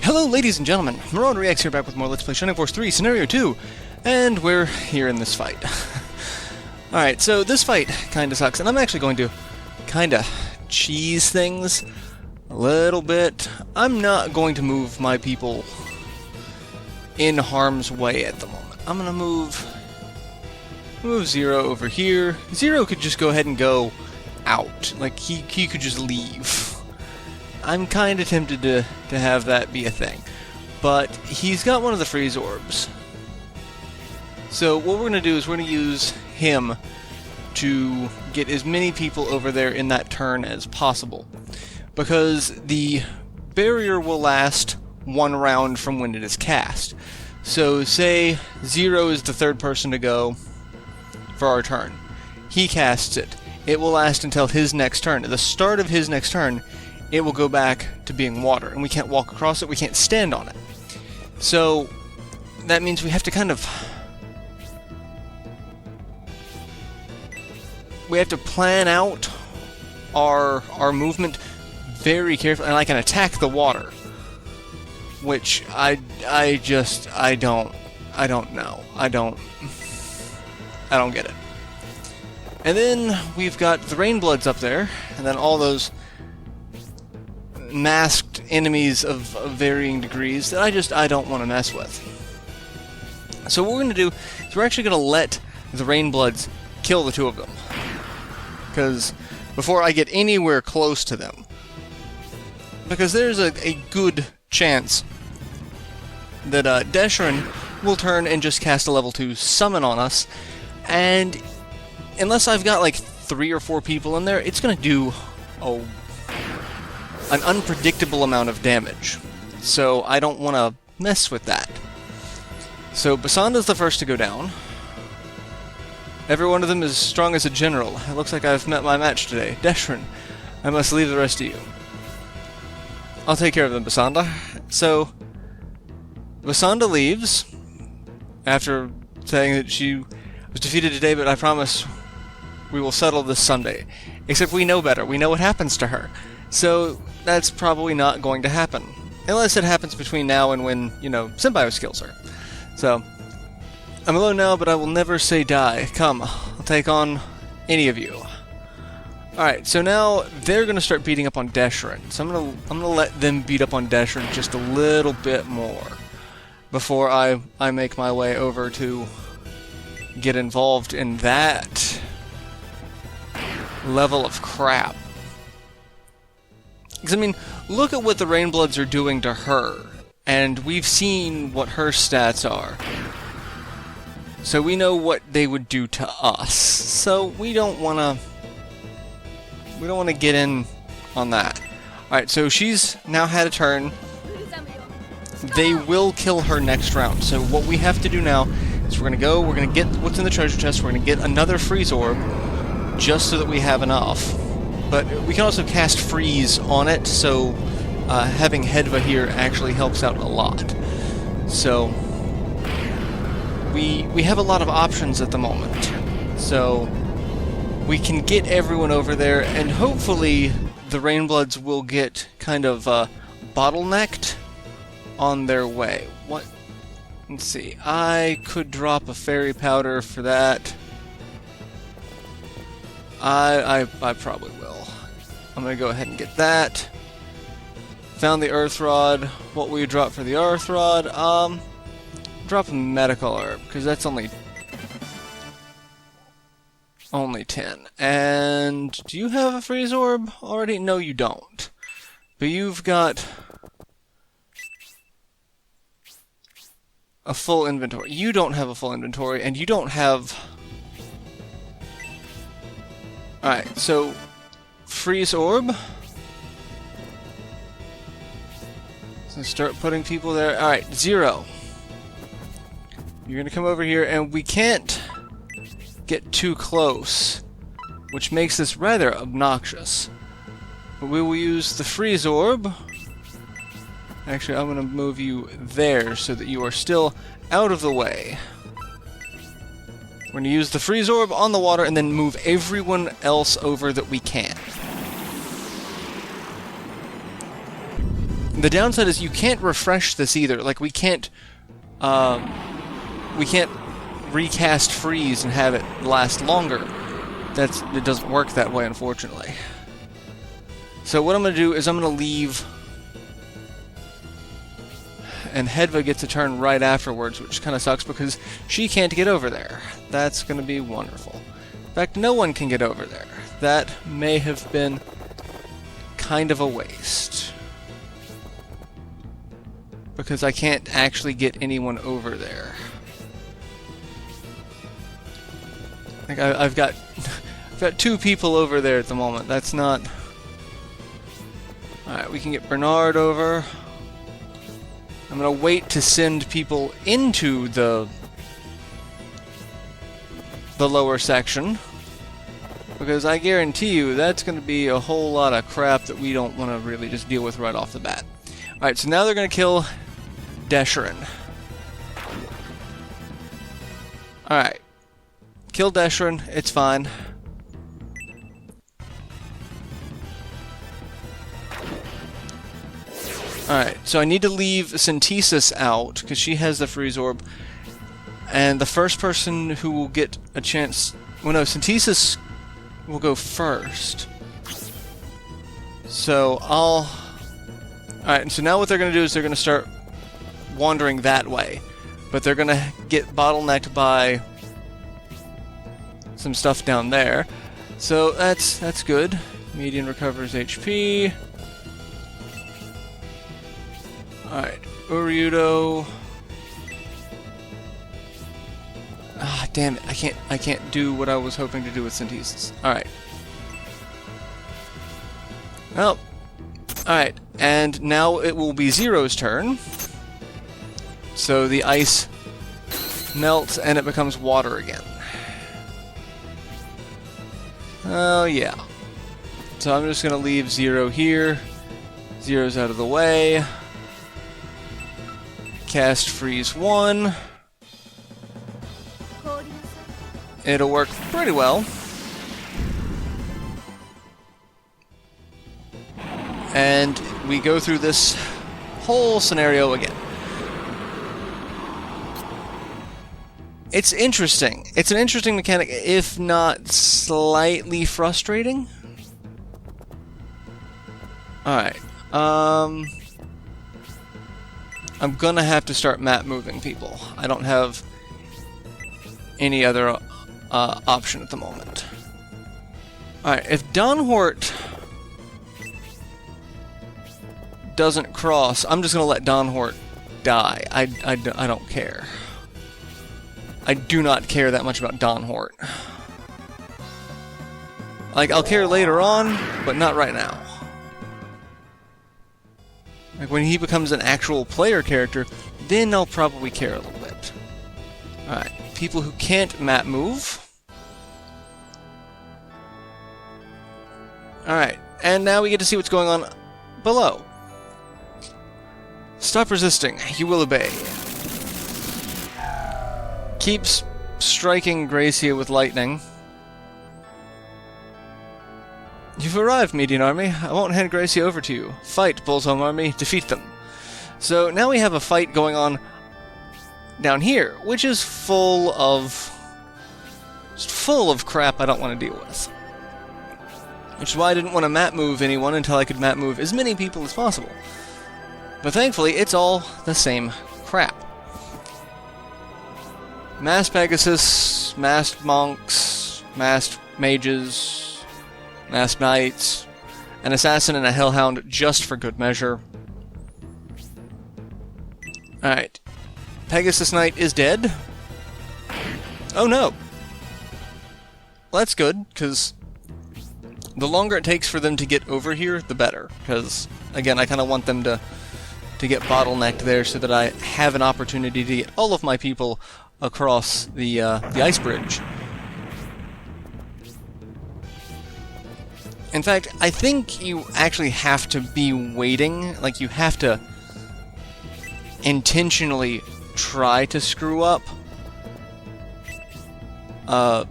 Hello ladies and gentlemen, MarauderEX here back with more Let's Play Shining Force 3 Scenario 2, and we're here in this fight. Alright, so this fight kinda sucks, and I'm actually going to kinda cheese things a little bit. I'm not going to move my people in harm's way at the moment. I'm gonna move Zero over here. Zero could just go ahead and go out. Like, he could just leave. I'm kind of tempted to have that be a thing. But he's got one of the freeze orbs. So what we're going to do is we're going to use him to get as many people over there in that turn as possible. Because the barrier will last one round from when it is cast. So say Zero is the third person to go for our turn. He casts it. It will last until his next turn. At the start of his next turn, it will go back to being water, and we can't walk across it, we can't stand on it. So, that means we have to kind of... we have to plan out our movement very carefully, and I can attack the water. Which, I don't know. I don't get it. And then, we've got the Rainbloods up there, and then all those masked enemies of varying degrees that I don't want to mess with. So what we're going to do is we're actually going to let the Rainbloods kill the two of them. Because before I get anywhere close to them. Because there's a good chance that Desharin will turn and just cast a level 2 summon on us. And unless I've got like 3 or 4 people in there, it's going to do an unpredictable amount of damage. So I don't want to mess with that. So Basanda's the first to go down. Every one of them is strong as a general. It looks like I've met my match today. Desharin, I must leave the rest of you. I'll take care of them, Basanda. So Basanda leaves after saying that she was defeated today, but I promise we will settle this Sunday. Except we know better. We know what happens to her. So that's probably not going to happen. Unless it happens between now and when, you know, Symbiote kills her. So, I'm alone now, but I will never say die. Come, I'll take on any of you. Alright, so now they're going to start beating up on Desharin. So I'm gonna let them beat up on Desharin just a little bit more before I make my way over to get involved in that level of crap. Because, I mean, look at what the Rainbloods are doing to her, and we've seen what her stats are. So we know what they would do to us. So we don't want to get in on that. Alright, so she's now had a turn. They will kill her next round. So what we have to do now is we're going to get what's in the treasure chest, we're going to get another freeze orb, just so that we have enough. But we can also cast freeze on it, so having Hedva here actually helps out a lot. So we have a lot of options at the moment. So we can get everyone over there, and hopefully the Rainbloods will get kind of bottlenecked on their way. What? Let's see. I could drop a fairy powder for that. I probably will. I'm going to go ahead and get that. Found the Earth Rod. What will you drop for the Earth Rod? Drop a medical herb, because that's only 10. And do you have a freeze orb already? No, you don't. But you've got a full inventory. You don't have a full inventory, and you don't have... Alright, so freeze orb. So start putting people there. Alright, Zero. You're gonna come over here, and we can't get too close, which makes this rather obnoxious. But we will use the freeze orb. Actually, I'm gonna move you there so that you are still out of the way. We're gonna use the freeze orb on the water and then move everyone else over that we can. The downside is you can't refresh this either. Like, we can't recast freeze and have it last longer. It doesn't work that way, unfortunately. So what I'm going to do is I'm going to leave, and Hedva gets a turn right afterwards, which kind of sucks because she can't get over there. That's going to be wonderful. In fact, no one can get over there. That may have been kind of a waste, because I can't actually get anyone over there. Like, I've got two people over there at the moment. That's not... Alright, we can get Bernard over. I'm gonna wait to send people into the lower section, because I guarantee you that's gonna be a whole lot of crap that we don't want to really just deal with right off the bat. Alright, so now they're gonna kill Desherin. Alright. Kill Desherin, it's fine. Alright, so I need to leave Synthesis out, because she has the freeze orb. And the first person who will get a chance... Well, no, Synthesis will go first. So, I'll... Alright, and so now what they're going to do is they're going to start wandering that way. But they're going to get bottlenecked by some stuff down there. So, that's good. Median recovers HP. Alright, Uryudo. Ah, damn it! I can't do what I was hoping to do with Synthesis. Alright. Well, alright, and now it will be Zero's turn. So the ice melts and it becomes water again. Oh yeah. So I'm just gonna leave Zero here. Zero's out of the way. Cast Freeze 1. It'll work pretty well. And we go through this whole scenario again. It's interesting. It's an interesting mechanic, if not slightly frustrating. Alright. I'm gonna have to start map moving people. I don't have any other option at the moment. Alright, if Donhort doesn't cross, I'm just gonna let Donhort die. I don't care. I do not care that much about Donhort. Like, I'll care later on, but not right now. Like, when he becomes an actual player character, then I'll probably care a little bit. Alright, people who can't map move. Alright, and now we get to see what's going on below. Stop resisting, you will obey. Keeps striking Gracia with lightning. You've arrived, Median Army. I won't hand Gracia over to you. Fight, Bullsholm Army. Defeat them. So now we have a fight going on down here, which is full of crap I don't want to deal with. Which is why I didn't want to map move anyone until I could map move as many people as possible. But thankfully, it's all the same crap. Masked Pegasus, Masked Monks, Masked Mages, Masked Knights, an Assassin and a Hellhound just for good measure. Alright. Pegasus Knight is dead. Oh no! Well, that's good, because the longer it takes for them to get over here, the better. Because, again, I kind of want them to get bottlenecked there so that I have an opportunity to get all of my people across the ice bridge. In fact, I think you actually have to be waiting, like you have to intentionally try to screw up for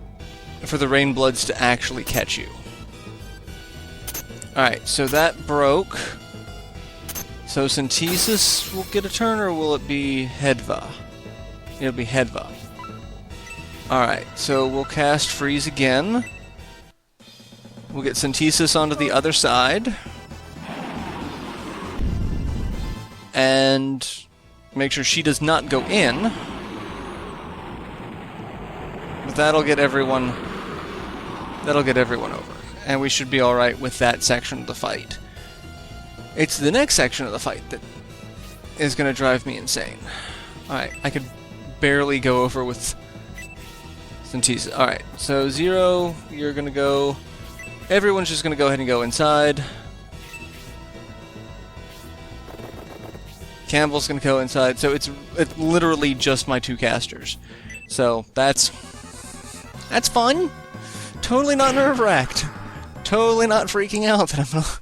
the Rainbloods to actually catch you. Alright, so that broke. So Synthesis will get a turn, or will it be Hedva? It'll be Hedva. Alright, so we'll cast Freeze again. We'll get Synthesis onto the other side. And make sure she does not go in. But that'll get everyone over. And we should be alright with that section of the fight. It's the next section of the fight that is going to drive me insane. Alright, I could barely go over with Synthesis. Alright, so Zero, you're going to go... Everyone's just going to go ahead and go inside. Campbell's going to go inside. So it's literally just my two casters. So that's fun. Totally not nerve-wracked. Totally not freaking out that I'm going to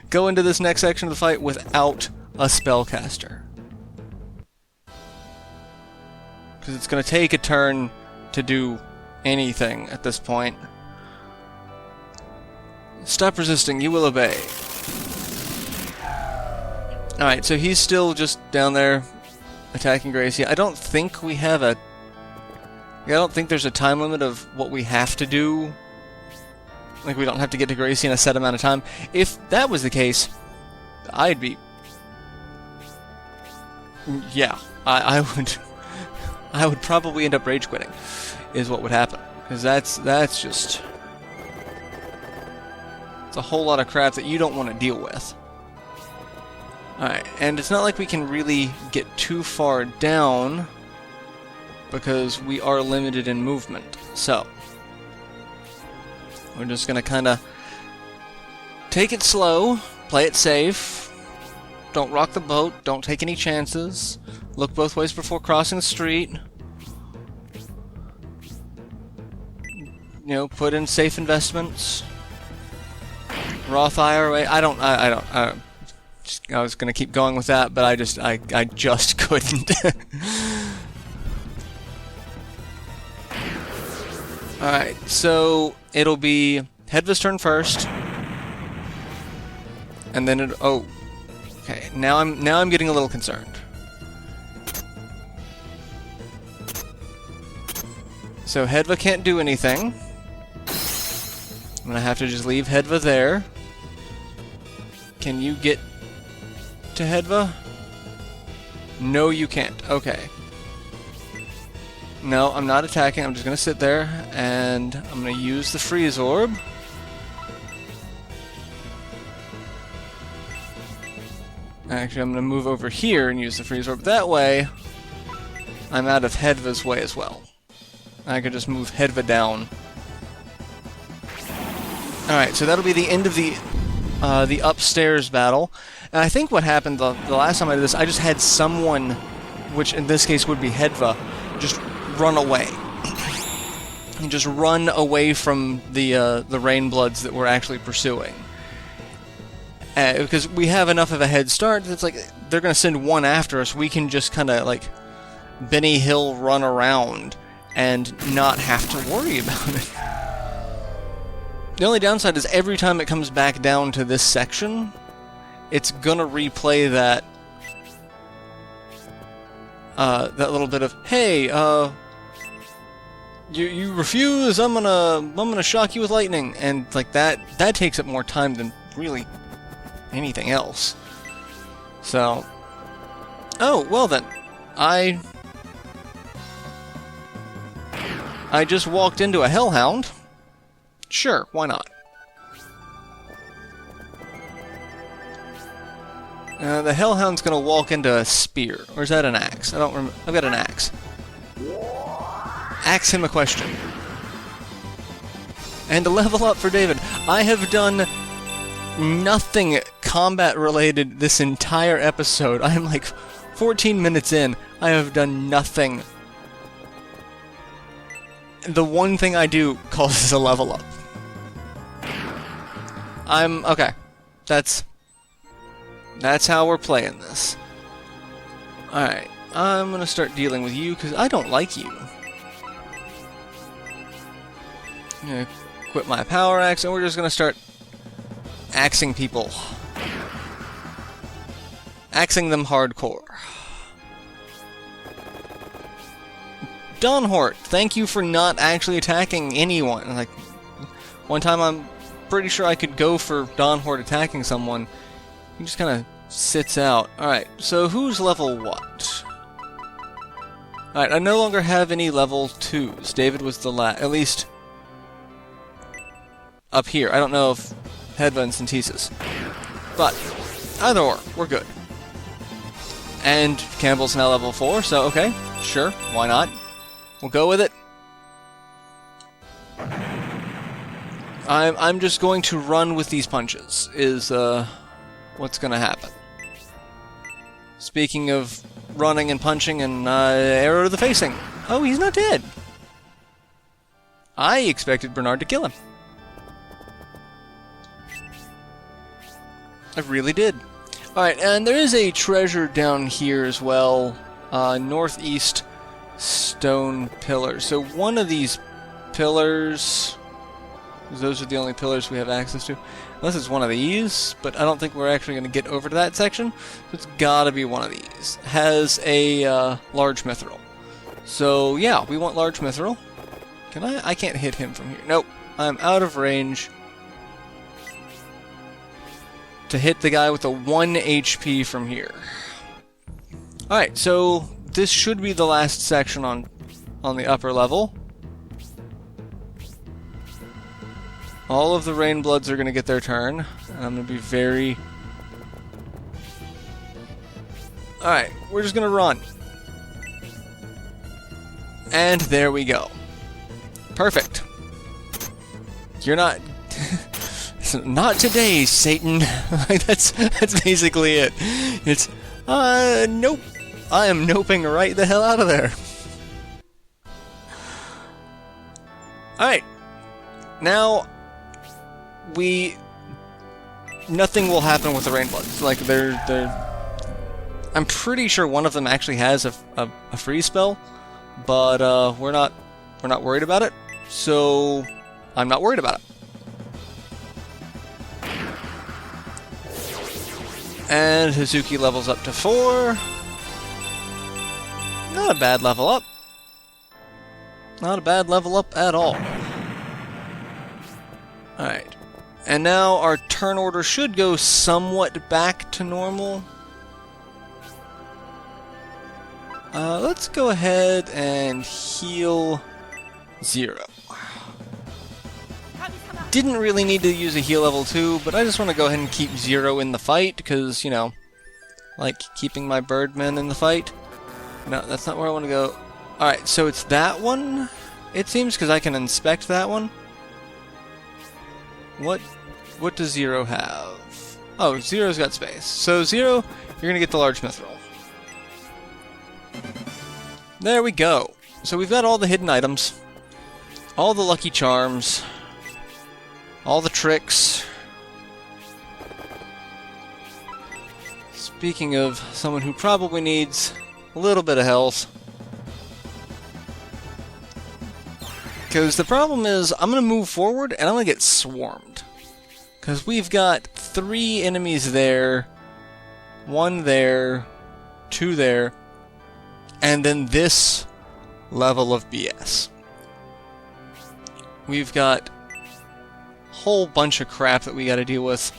go into this next section of the fight without a spellcaster. Because it's going to take a turn to do anything at this point. Stop resisting, you will obey. Alright, so he's still just down there attacking Gracia. I don't think we have a... I don't think there's a time limit of what we have to do. Like, we don't have to get to Gracie in a set amount of time. If that was the case, I'd be... Yeah, I would probably end up rage quitting, is what would happen. Because that's just... It's a whole lot of crap that you don't want to deal with. Alright, and it's not like we can really get too far down, because we are limited in movement. So... We're just going to kind of take it slow, play it safe, don't rock the boat, don't take any chances, look both ways before crossing the street, you know, put in safe investments, Roth IRA. I was going to keep going with that, but I just couldn't. Alright, so it'll be Hedva's turn first. And then it... Oh. Okay, now I'm getting a little concerned. So Hedva can't do anything. I'm gonna have to just leave Hedva there. Can you get to Hedva? No, you can't. Okay. No, I'm not attacking. I'm just going to sit there, and I'm going to use the Freeze Orb. Actually, I'm going to move over here and use the Freeze Orb. That way, I'm out of Hedva's way as well. I can just move Hedva down. Alright, so that'll be the end of the upstairs battle. And I think what happened the last time I did this, I just had someone, which in this case would be Hedva, just run away. And just run away from the Rainbloods that we're actually pursuing. Because we have enough of a head start, it's like, they're going to send one after us, we can just kind of, like, Benny Hill run around and not have to worry about it. The only downside is every time it comes back down to this section, it's gonna replay that that little bit of, hey, you refuse, I'm gonna shock you with lightning, and like that takes up more time than really anything else. So, oh well then, I just walked into a Hellhound. Sure, why not? The Hellhound's gonna walk into a spear. Or is that an axe? I don't remember. I've got an axe. Ask him a question. And to level up for David, I have done nothing combat-related this entire episode. I am like 14 minutes in. I have done nothing. The one thing I do causes a level up. Okay. That's how we're playing this. Alright, I'm gonna start dealing with you, because I don't like you. I'm gonna quit my power axe, and we're just gonna start axing people. Axing them hardcore. Donhort, thank you for not actually attacking anyone. Like, one time I'm pretty sure I could go for Donhort attacking someone. He just kind of sits out. Alright, so who's level what? Alright, I no longer have any level 2s. David was the last, at least up here. I don't know if Hedva and Synthesis. But, either or, we're good. And Campbell's now level 4, so okay, sure, why not? We'll go with it. I'm just going to run with these punches, is what's going to happen. Speaking of running and punching and arrow to the facing. Oh, he's not dead. I expected Bernard to kill him. I really did. Alright, and there is a treasure down here as well. Northeast stone pillar. So one of these pillars... Those are the only pillars we have access to. Unless it's one of these, but I don't think we're actually going to get over to that section. So it's gotta be one of these. Has a large mithril. So yeah, we want large mithril. Can I? I can't hit him from here. Nope. I'm out of range to hit the guy with a 1 HP from here. Alright, so this should be the last section on the upper level. All of the Rainbloods are going to get their turn, and I'm going to be very... Alright, we're just going to run. And there we go. Perfect. You're not... Not today, Satan. That's basically it. It's, nope. I am noping right the hell out of there. Alright. Now... Nothing will happen with the Rainbloods. Like, they're... I'm pretty sure one of them actually has a freeze spell, but we're not worried about it, so I'm not worried about it. And Hazuki levels up to 4. Not a bad level up. Not a bad level up at all. Alright. And now our turn order should go somewhat back to normal. Let's go ahead and heal 0. Didn't really need to use a heal level 2, but I just want to go ahead and keep 0 in the fight, because, you know, like keeping my birdmen in the fight. No, that's not where I want to go. Alright, so it's that one, it seems, because I can inspect that one. What does 0 have? Oh, 0's got space. So 0, you're going to get the large mithril. There we go. So we've got all the hidden items, all the lucky charms, all the tricks. Speaking of someone who probably needs a little bit of health. Because the problem is, I'm going to move forward and I'm going to get swarmed. Because we've got 3 enemies there, 1 there, 2 there, and then this level of BS. We've got a whole bunch of crap that we got to deal with.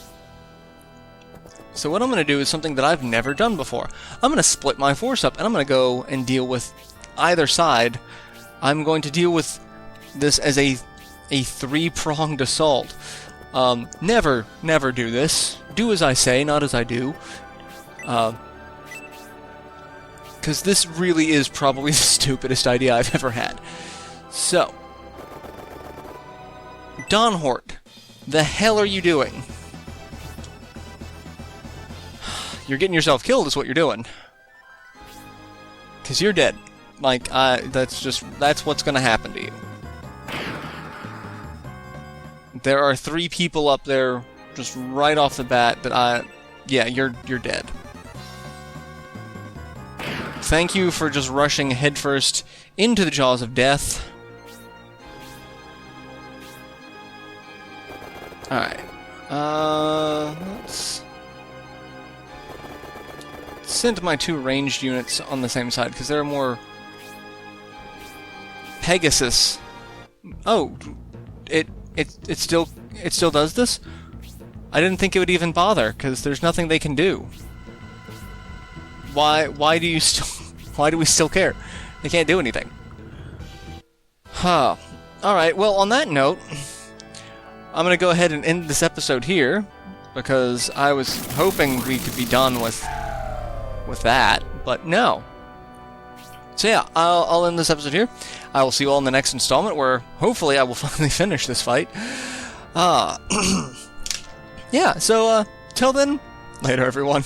So what I'm going to do is something that I've never done before. I'm going to split my force up, and I'm going to go and deal with either side. I'm going to deal with this as a 3-pronged assault. Never do this. Do as I say, not as I do. Because this really is probably the stupidest idea I've ever had. So, Donhort, the hell are you doing? You're getting yourself killed is what you're doing. Because you're dead. Like, that's what's gonna happen to you. There are 3 people up there, just right off the bat, that yeah, you're dead. Thank you for just rushing headfirst into the jaws of death. Alright. sent my 2 ranged units on the same side because there are more Pegasus. Oh, it still does this? I didn't think it would even bother because there's nothing they can do. Why do you still why do we still care? They can't do anything. Huh. Alright, well, on that note, I'm going to go ahead and end this episode here, because I was hoping we could be done with that, but no. So yeah, I'll end this episode here. I will see you all in the next installment, where hopefully I will finally finish this fight. Yeah, so, till then, later everyone.